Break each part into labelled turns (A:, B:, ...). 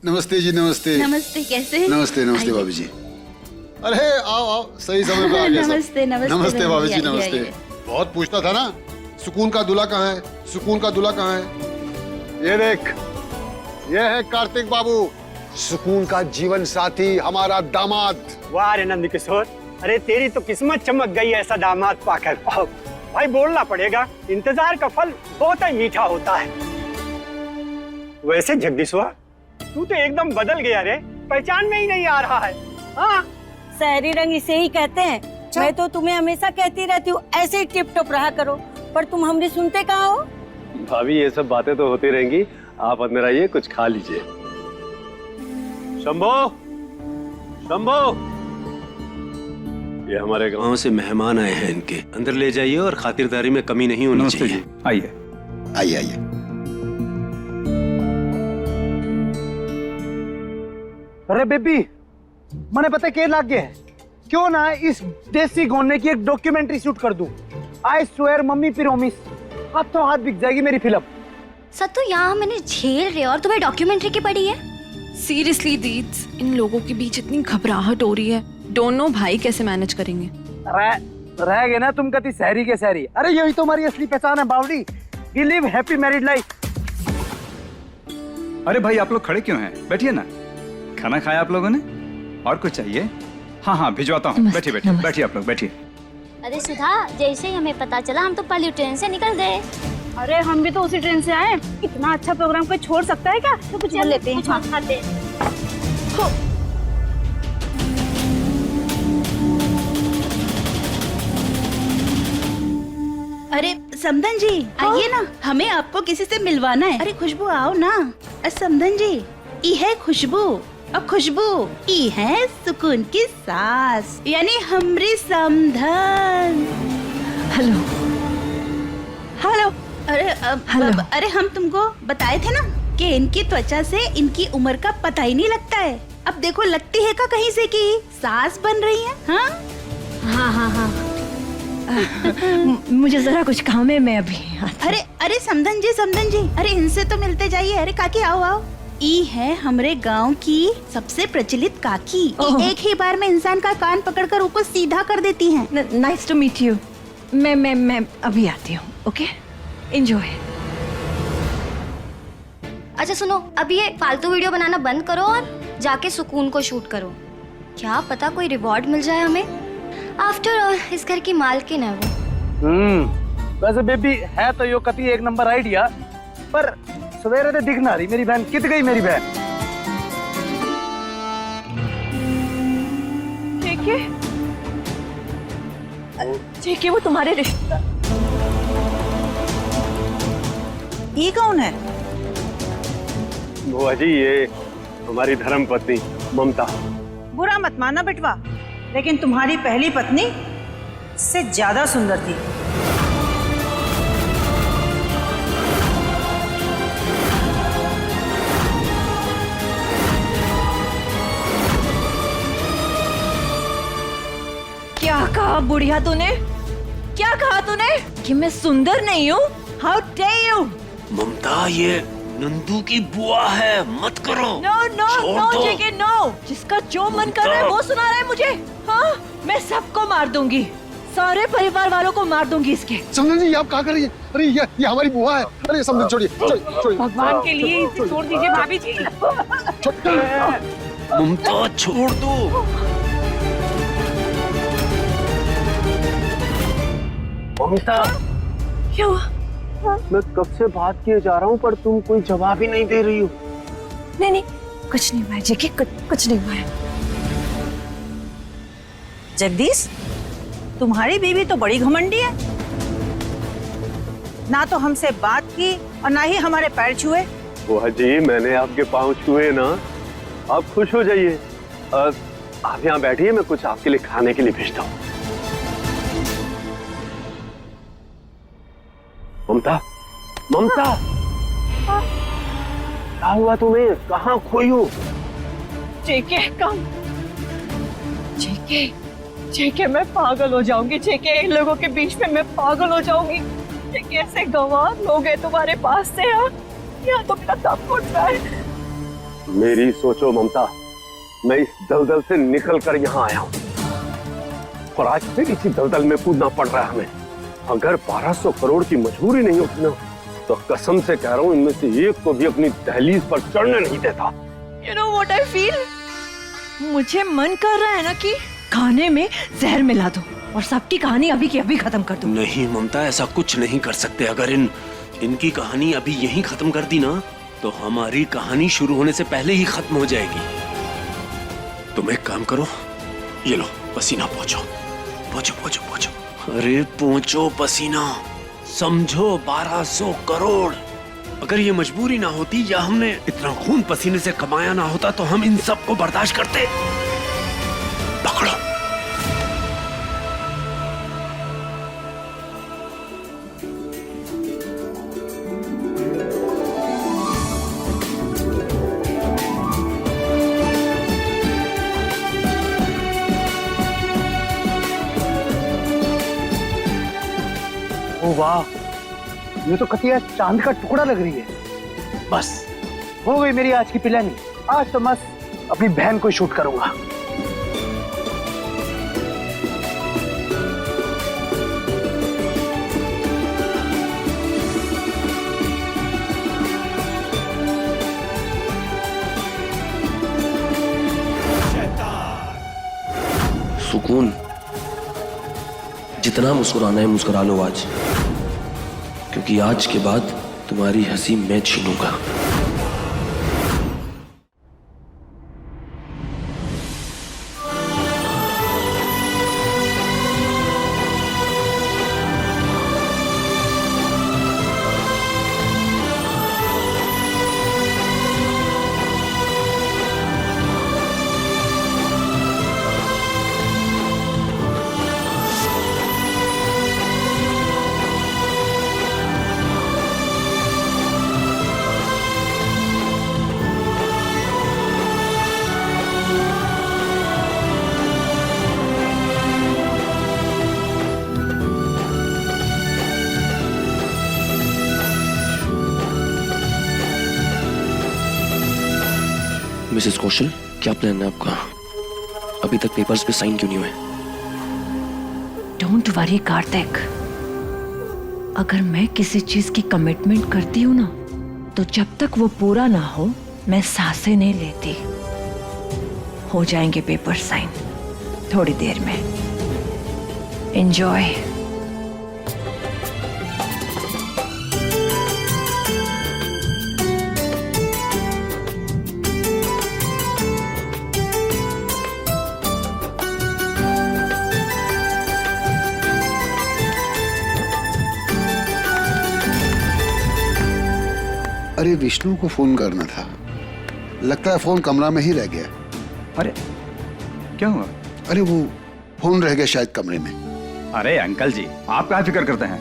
A: नमस्ते जी, नमस्ते।
B: नमस्ते, कैसे?
A: नमस्ते नमस्ते भाभी जी। अरे आओ आओ, सही समय पे आ गए सब।
B: नमस्ते नमस्ते
A: नमस्ते भाभी जी,
B: आइए,
A: नमस्ते।
B: आइए।
A: बहुत पूछता था ना, सुकून का दूल्हा कहाँ है, सुकून का दूल्हा कहाँ है। ये देख, ये है कार्तिक बाबू, सुकून का जीवन साथी, हमारा दामाद।
C: वाह रे नंद किशोर, अरे तेरी तो किस्मत चमक गई ऐसा दामाद पाकर। भाई बोलना पड़ेगा, इंतजार का फल बहुत ही मीठा होता है। वैसे जगदीश्वर, तू तो एकदम बदल गया रे, पहचान में ही नहीं आ रहा है। हाँ,
D: शहरी रंग इसे ही कहते हैं। मैं तो तुम्हें हमेशा कहती रहती हूँ ऐसे ही टिप टॉप रहा करो, पर तुम हमारी सुनते कहाँ हो।
E: भाभी ये सब बातें तो होती रहेंगी, आप अंदर आइए, कुछ खा लीजिए। शंभो, शंभो, ये हमारे गांव से मेहमान आए हैं, इनके अंदर ले जाइए और खातिरदारी में कमी नहीं होनी चाहिए।
F: आइए
A: आइए आइए।
C: अरे बेबी, मैंने पता क्या लग गया है, क्यों ना इस देसी गोने की एक डॉक्यूमेंट्री शूट कर दूं। आई स्वेयर मम्मी प्रॉमिस, हाथों हाथ बिक जाएगी मेरी फिल्म।
B: सत्तू, यहाँ मैंने झेल रहे और तुम्हें डॉक्यूमेंट्री की पड़ी है।
G: सीरियसली दीद्स, इन लोगों के बीच इतनी घबराहट हो रही है। डोंट नो भाई कैसे मैनेज करेंगे।
C: रह गए ना तुम कति शहरी के शहरी। अरे यही तो हमारी असली पहचान है बावली। We live happy married life.
F: अरे भाई आप लोग खड़े क्यों हैं? बैठिए ना। खाना खाया आप लोगों ने? और कुछ चाहिए? हाँ हाँ भिजवाता हूँ। बैठिए बैठिए बैठिए, आप लोग बैठिए।
H: अरे सुधा, जैसे ही हमें पता चला हम तो पहली ट्रेन से निकल गए।
D: अरे हम भी तो उसी ट्रेन से आए। इतना अच्छा प्रोग्राम कोई छोड़ सकता है क्या? तो कुछ ले लेते हैं।
H: कुछ खाते हैं।
B: अरे समधन जी, आइए ना, हमें आपको किसी से मिलवाना है। अरे खुशबू आओ ना। समधन जी, ई है खुशबू, और खुशबू ई है सुकून की सास, यानी हमरी समधन।
G: Hello hello.
B: अरे हम तुमको बताए थे ना कि इनकी त्वचा से इनकी उम्र का पता ही नहीं लगता है। अब देखो, लगती है का कहीं से कि सास बन रही है। हाँ
G: हाँ हाँ हाँ मुझे जरा कुछ काम है, मैं अभी
B: अरे समधन जी, अरे इनसे तो मिलते जाइए। अरे काकी आओ आओ। ई है हमरे गांव की सबसे प्रचलित काकी। एक ही बार में इंसान का कान पकड़कर ऊपर सीधा कर देती हैं।
G: Nice to meet you. मैं अभी आती हूँ। Okay, enjoy.
H: अच्छा सुनो, अब ये फालतू वीडियो बनाना बंद करो और जाके सुकून को शूट करो। क्या पता कोई रिवॉर्ड मिल जाए हमें। आफ्टर ऑल इस घर की मालकिन है वो।
C: वैसे बेबी है तो यो कति एक नंबर आइडिया, पर सवेरे तो दिख ना रही मेरी बहन। कित गई मेरी बहन?
G: ठीक है, वो तुम्हारे रिश्ता।
D: ये कौन है?
E: बुआ जी, ये हमारी धर्म पत्नी ममता।
D: बुरा मत माना बेटवा, लेकिन तुम्हारी पहली पत्नी से ज्यादा सुंदर थी।
G: क्या कहा बुढ़िया तूने? क्या कहा तूने कि मैं सुंदर नहीं हूँ? How dare you!
E: ममता, ये नंदू की बुआ है, मत करो।
G: नो नो
E: छोड़
G: नो
E: दो।
G: जेके, नो। जिसका जो मन कर रहा है वो सुना रहा है मुझे। हाँ, मैं सबको मार दूंगी, सारे परिवार वालों को मार दूंगी इसके।
A: समधन जी, आप क्या कर रही है? अरे ये हमारी बुआ है। अरे समधन छोड़िए, छोड़िए।
D: भगवान के लिए इसे छोड़ दीजिए भाभी जी।
E: ममता छोड़ दो। ममता,
G: क्या हुआ?
E: मैं कब से बात किए जा रहा हूँ पर तुम कोई जवाब ही नहीं दे रही हो।
G: नहीं नहीं, कुछ नहीं हुआ है जेके, कुछ नहीं हुआ है।
D: जगदीश, तुम्हारी बीवी तो बड़ी घमंडी है। ना तो हमसे बात की और ना ही हमारे पैर छुए।
E: बुआ जी, मैंने आपके पाँव छुए ना, आप खुश हो जाइए। आप यहाँ बैठिए, मैं कुछ आपके लिए खाने के लिए भेजता हूँ। ममता, ममता, क्या हुआ तुम्हें? कहाँ खोई हो?
G: जेके कम। जेके मैं पागल हो जाऊंगी। जेके, इन लोगों के बीच में मैं पागल हो जाऊंगी। ये कैसे गंवार लोग हैं तुम्हारे पास से? यहाँ तो मेरा दम घुट रहा है।
E: मेरी सोचो ममता, मैं इस दलदल से निकल कर यहाँ आया हूँ और आज फिर इसी दलदल में कूदना पड़ रहा है हमें। अगर 1200 करोड़ की मजबूरी नहीं होती ना, तो कसम से कह रहा हूँ इनमें से एक को भी अपनी दहलीज पर चढ़ने नहीं देता।
G: You know what I feel? मुझे मन कर रहा है ना कि खाने में जहर मिला दूं और सबकी कहानी अभी की अभी खत्म कर दूं।
I: नहीं ममता, ऐसा कुछ नहीं कर सकते। अगर इनकी कहानी अभी यहीं खत्म कर दी ना, तो हमारी कहानी शुरू होने से पहले ही खत्म हो जाएगी। तुम एक काम करो, ये लो पसीना पोंछो, पोंछो पोंछो पोंछो। अरे पोंछो पसीना। समझो 1200 करोड़। अगर ये मजबूरी ना होती या हमने इतना खून पसीने से कमाया ना होता, तो हम इन सब को बर्दाश्त करते। पकड़ो।
C: ओ वाह, ये तो कतिया चांद का टुकड़ा लग रही है। बस हो गई मेरी आज की प्लानिंग। आज तो मस्त अपनी बहन को शूट करूंगा।
I: सुकून, जितना मुस्कुराना है मुस्कुरा लो आज, क्योंकि आज के बाद तुम्हारी हंसी मैं छीनूंगा। मिसेस कौशल, क्या प्लान है आपका? अभी तक पेपर्स पे साइन क्यों नहीं हुए?
G: डोंट वरी कार्तिक, अगर मैं किसी चीज की कमिटमेंट करती हूँ ना, तो जब तक वो पूरा ना हो मैं सांसें नहीं लेती। हो जाएंगे पेपर साइन थोड़ी देर में। एंजॉय।
A: अरे विष्णु को फोन करना था, लगता है फोन कमरा में ही रह गया।
F: अरे क्या हुआ?
A: अरे वो फोन रह गया शायद कमरे में।
F: अरे अंकल जी, आप क्या फिक्र करते हैं,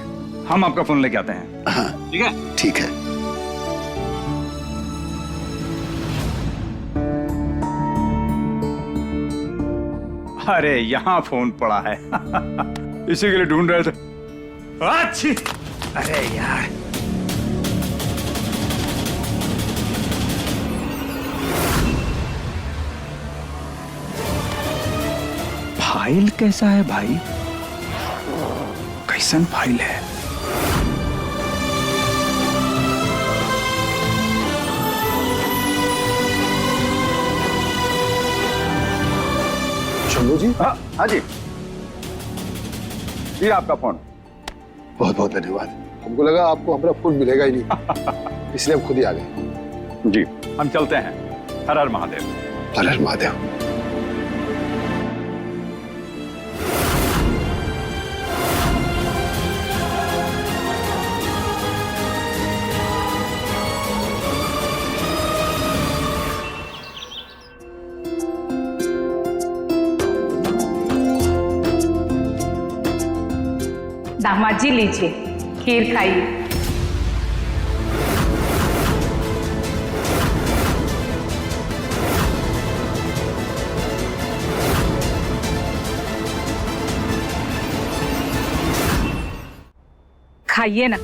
F: हम आपका फोन लेके आते हैं।
A: हाँ
F: ठीक है?
A: ठीक है।
F: अरे यहाँ फोन पड़ा है इसी के लिए ढूंढ रहे थे। अच्छी, अरे यार फाइल कैसा है भाई? कैसन फाइल है?
A: शंभू जी।
F: हाँ जी, ये आपका फोन।
A: बहुत बहुत धन्यवाद। हमको लगा आपको हमारा फोन मिलेगा ही नहीं इसलिए हम खुद ही आ गए।
F: जी, हम चलते हैं। हर हर महादेव।
A: हर हर महादेव।
J: दामाद जी लीजिए, खीर खाइए। खाइए ना।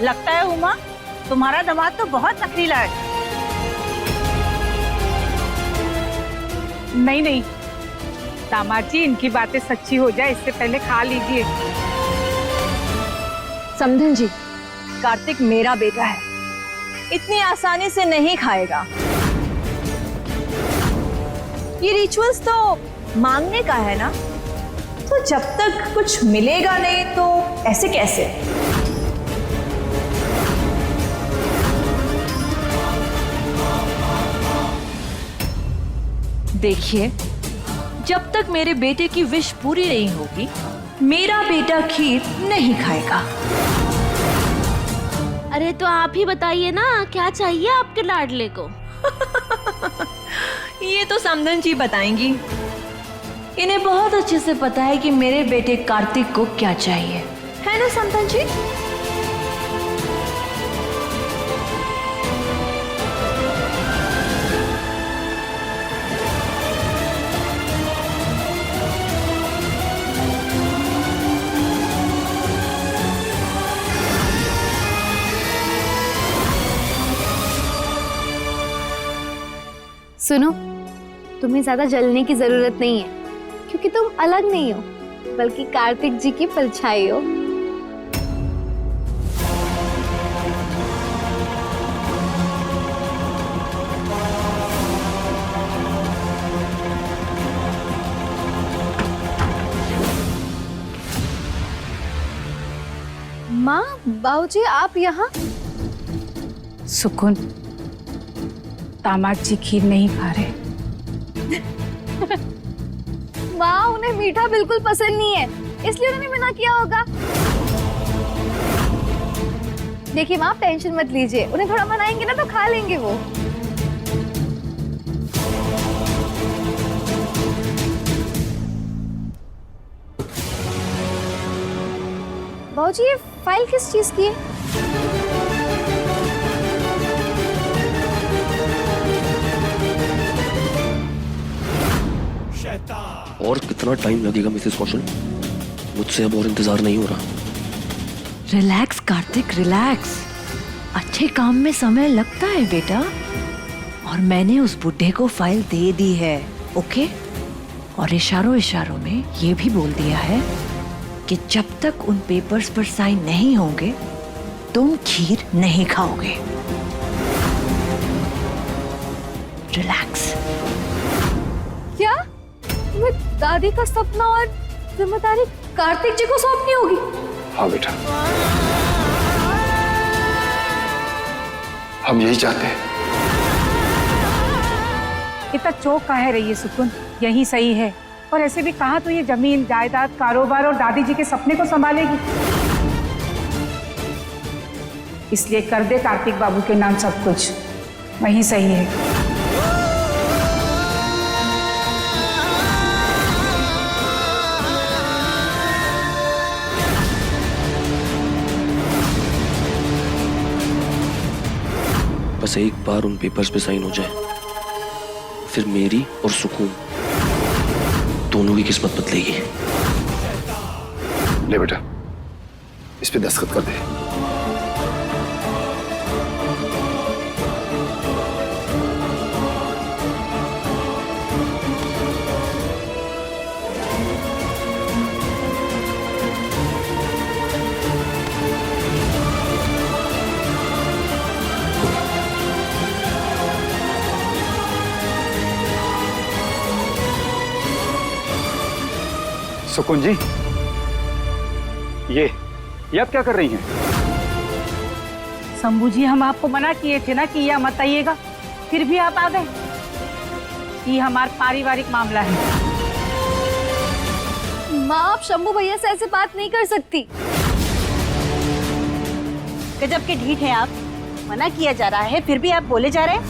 D: लगता है उमा तुम्हारा दामाद तो बहुत नखरीला है।
J: नहीं नहीं दामाद जी, इनकी बातें सच्ची हो जाए इससे पहले खा लीजिए।
G: समधन जी, कार्तिक मेरा बेटा है, इतनी आसानी से नहीं खाएगा। ये रिचुअल्स तो मांगने का है ना, तो जब तक कुछ मिलेगा नहीं तो ऐसे कैसे? देखिए, जब तक मेरे बेटे की विश पूरी नहीं होगी, मेरा बेटा खीर नहीं खाएगा।
K: अरे तो आप ही बताइए ना, क्या चाहिए आपके लाडले को?
G: ये तो समधन जी बताएंगी। इन्हें बहुत अच्छे से पता है कि मेरे बेटे कार्तिक को क्या चाहिए, है ना समधन जी?
K: सुनो, तुम्हें ज्यादा जलने की जरूरत नहीं है, क्योंकि तुम अलग नहीं हो, बल्कि कार्तिक जी की परछाई हो। माँ, बाबूजी, आप यहाँ?
J: सुकून, दामाद जी खीर नहीं खा रहे।
K: माँ, उन्हें मीठा बिल्कुल पसंद नहीं है, इसलिए उन्होंने मना किया होगा। देखिए माँ, आप टेंशन मत लीजिए, उन्हें थोड़ा मनाएंगे ना तो खा लेंगे वो। बाबूजी, ये फाइल किस चीज की है?
I: और कितना टाइम लगेगा मिसेस कौशल? मुझसे अब और इंतजार नहीं हो रहा।
G: Relax Kartik, relax. अच्छे काम में समय लगता है बेटा, और मैंने उस बुड्ढे को फाइल दे दी है, ओके? और इशारों इशारों में ये भी बोल दिया है कि जब तक उन पेपर्स पर साइन नहीं होंगे तुम खीर नहीं खाओगे। रिलैक्स।
K: क्या तुम्हें दादी का सपना और जिम्मेदारी कार्तिक जी को सौंपनी होगी?
A: हाँ बेटा, हम यही चाहते हैं।
J: इतना चौक काहे रही है सुकून, यही सही है। और ऐसे भी कहाँ तो ये जमीन जायदाद, कारोबार और दादी जी के सपने को संभालेगी। इसलिए कर दे कार्तिक बाबू के नाम सब कुछ, वही सही है।
I: बस एक बार उन पेपर्स पे साइन हो जाए, फिर मेरी और सुकून दोनों की किस्मत बदलेगी।
A: ले बेटा, इस पे दस्तखत कर दे।
F: सुकून जी, ये आप क्या कर रही हैं?
J: शंभू जी, हम आपको मना किए थे ना कि यह मत आइएगा, फिर भी आप आ गए। ये हमारा पारिवारिक मामला है।
K: माँ, आप शंभू भैया से ऐसे बात नहीं कर सकती।
D: गजब के ढीठ है आप, मना किया जा रहा है फिर भी आप बोले जा रहे हैं।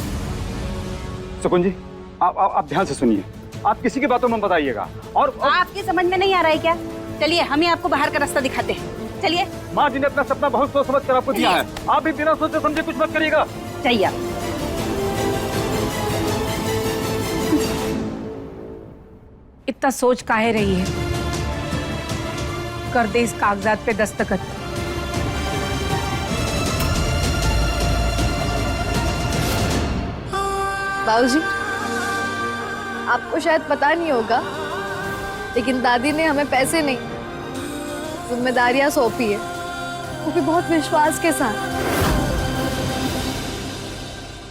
F: सुकून जी, आप ध्यान से सुनिए, आप किसी की बातों में बताइएगा। और
D: आपकी समझ में नहीं आ रहा है क्या? चलिए, हम ही आपको बाहर का रास्ता दिखाते हैं, चलिए।
F: माँ जी ने अपना सपना बहुत सोच समझ कर आपको दिया है, आप भी बिना सोचे समझे कुछ मत करिएगा।
D: चाहिए
J: इतना सोच काहे रही है, कर दे इस कागजात पे दस्तखत।
K: बाबूजी, आपको शायद पता नहीं होगा, लेकिन दादी ने हमें पैसे नहीं, जिम्मेदारियां सौंपी है, वो भी बहुत विश्वास के साथ।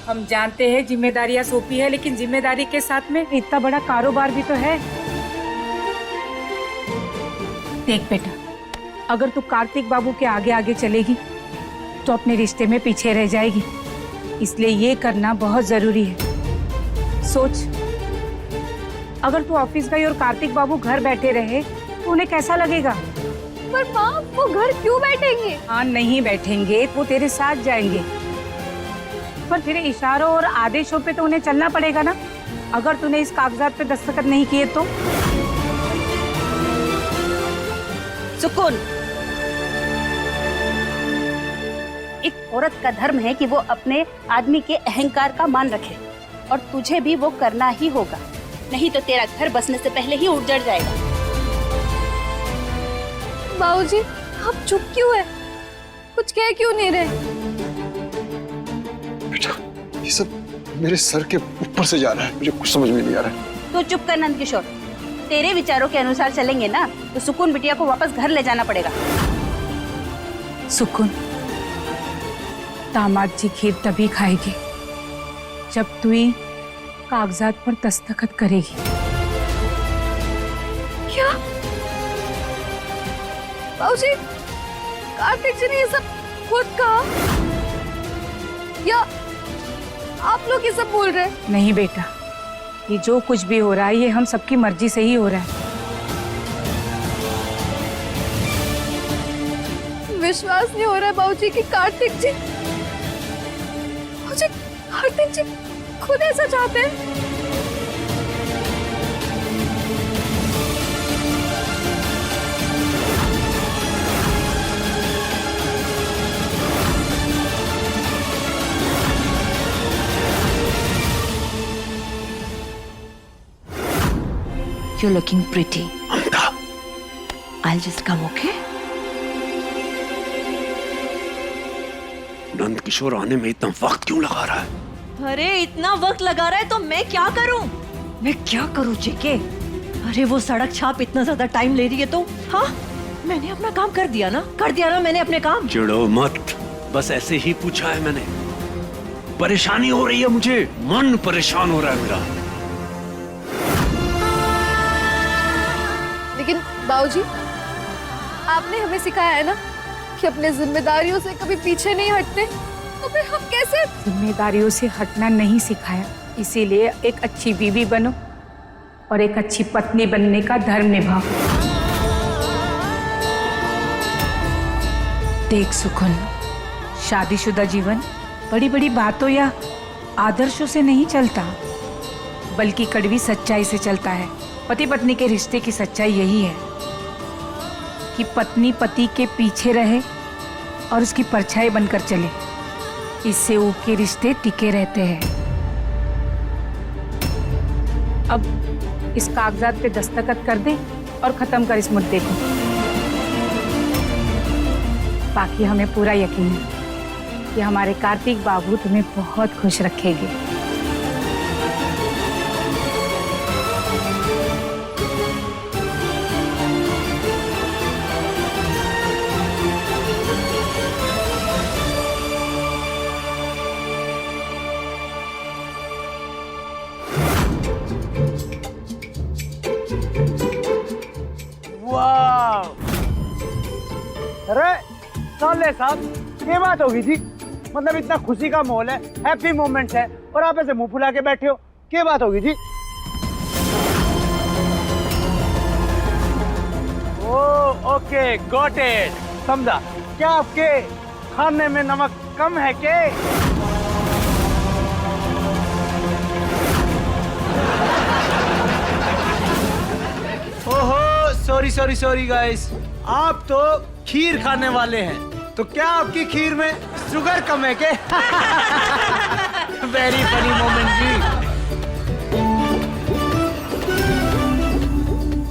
J: हम जानते हैं जिम्मेदारियां सौंपी है, लेकिन जिम्मेदारी के साथ में इतना बड़ा कारोबार भी तो है। देख बेटा, अगर तू कार्तिक बाबू के आगे आगे चलेगी तो अपने रिश्ते में पीछे रह जाएगी, इसलिए ये करना बहुत जरूरी है। सोच, अगर तू ऑफिस गई और कार्तिक बाबू घर बैठे रहे तो उन्हें कैसा लगेगा?
K: पर माँ, वो घर क्यों बैठेंगे?
J: हाँ, नहीं बैठेंगे, वो तेरे साथ जाएंगे, पर तेरे इशारों और आदेशों पे तो उन्हें चलना पड़ेगा ना। अगर तूने इस कागजात पे दस्तखत नहीं किए तो?
B: सुकून, एक औरत का धर्म है कि वो अपने आदमी के अहंकार का मान रखे, और तुझे भी वो करना ही होगा, नहीं तो तेरा घर बसने से पहले ही उजड़ जाएगा।
K: बाबूजी, आप चुप क्यों है? कुछ कह क्यों नहीं रहे?
A: बेटा, ये सब मेरे सर के ऊपर से जा रहा है, मुझे कुछ समझ में नहीं आ रहा है।
B: तो चुप कर नंद किशोर, तेरे विचारों के अनुसार चलेंगे ना तो सुकून बिटिया को वापस घर ले जाना पड़ेगा।
J: सुकून, दामाद जी खीर तभी खाएगी जब तू ही कागजात पर दस्तखत करेगी।
K: क्या? बाबूजी, कार्तिक जी ने ये सब खुद कहा या आप लोग ये सब बोल रहे हैं?
J: नहीं बेटा, ये जो कुछ भी हो रहा है ये हम सबकी मर्जी से ही हो रहा है।
K: विश्वास नहीं हो रहा है बाबूजी कि कार्तिक जी खुद ऐसा चाहते हैं।
G: You're looking pretty. I'll just come, okay?
I: Nand Kishore आने में इतना वक्त क्यों लगा रहा है?
G: अरे इतना वक्त लगा रहा है तो मैं क्या करूं? मैं क्या करूं जेके? अरे वो सड़क छाप इतना ज्यादा टाइम ले रही है तो हाँ, मैंने अपना काम कर दिया ना मैंने अपने काम।
I: चिढ़ो मत, बस ऐसे ही पूछा है मैंने। परेशानी हो रही है मुझे, मन परेशान हो रहा है मेरा।
K: लेकिन बाबूजी, आपने हमें सिखाया है ना कि अपने जिम्मेदारियों से कभी पीछे नहीं हटते, तो फिर हम कैसे?
J: जिम्मेदारियों से हटना नहीं सिखाया, इसीलिए एक अच्छी बीवी बनो और एक अच्छी पत्नी बनने का धर्म निभाओ। देख सुकून, शादीशुदा जीवन बड़ी बड़ी बातों या आदर्शों से नहीं चलता, बल्कि कड़वी सच्चाई से चलता है। पति पत्नी के रिश्ते की सच्चाई यही है कि पत्नी पति के पीछे रहे और उसकी परछाई बनकर चले, इससे उनके रिश्ते टिके रहते हैं। अब इस कागजात पे दस्तखत कर दे और खत्म कर इस मुद्दे को। बाकी हमें पूरा यकीन है कि हमारे कार्तिक बाबू तुम्हें बहुत खुश रखेंगे।
C: अरे साले साहब, ये बात होगी जी? मतलब इतना खुशी का माहौल है, हैप्पी मोमेंट्स है, और आप ऐसे मुंह फुला के बैठे हो, क्या बात होगी जी? ओके, गॉट इट, समझा। क्या आपके खाने में नमक कम है क्या? ओहो, सॉरी गाइस, आप तो खीर खाने वाले हैं, तो क्या आपकी खीर में शुगर कम है क्या? वेरी फनी मोमेंट जी।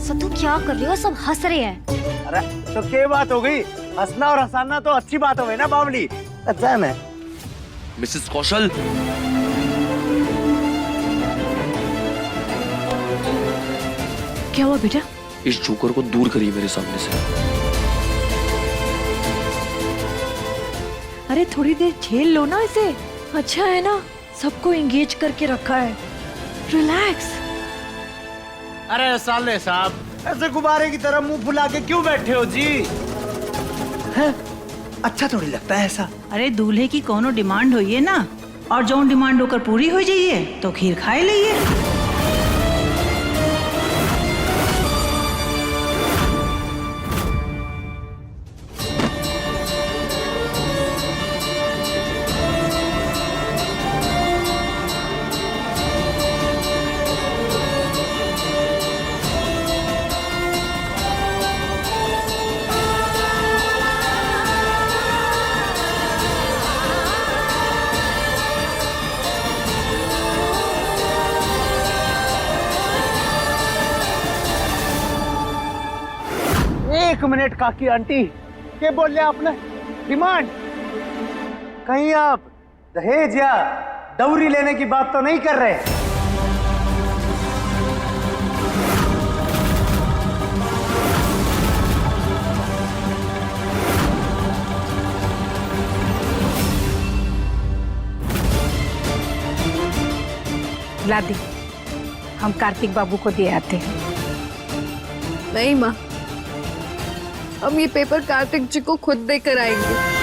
H: सतु क्या कर रहे हो? सब हंस रहे हैं।
C: अरे तो क्या बात हो गई? हंसना और हंसाना तो अच्छी बात हो गई ना बावली। अच्छा है।
I: मिसेस कौशल,
G: क्या हुआ बेटा?
I: इस जोकर को दूर करिए मेरे सामने से।
G: अरे थोड़ी देर झेल लो ना इसे। अच्छा है ना, सबको एंगेज करके रखा है। रिलैक्स।
L: अरे साले साहब, ऐसे गुब्बारे की तरह मुंह फुला के क्यों बैठे हो जी? हैं? अच्छा थोड़ी लगता है ऐसा।
B: अरे दूल्हे की कोनो डिमांड होइए ना, और जो डिमांड होकर पूरी हो जाइए तो खीर खाए लिए।
L: एक मिनट काकी आंटी, क्या बोल रहे आपने? डिमांड? कहीं आप दहेज या दौरी लेने की बात तो नहीं कर रहे?
J: ला दी, हम कार्तिक बाबू को दे आते हैं।
K: नहीं माँ, हम ये पेपर कार्तिक जी को खुद देकर आएंगे।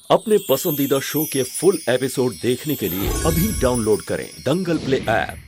M: अपने पसंदीदा शो के फुल एपिसोड देखने के लिए अभी डाउनलोड करें दंगल प्ले ऐप।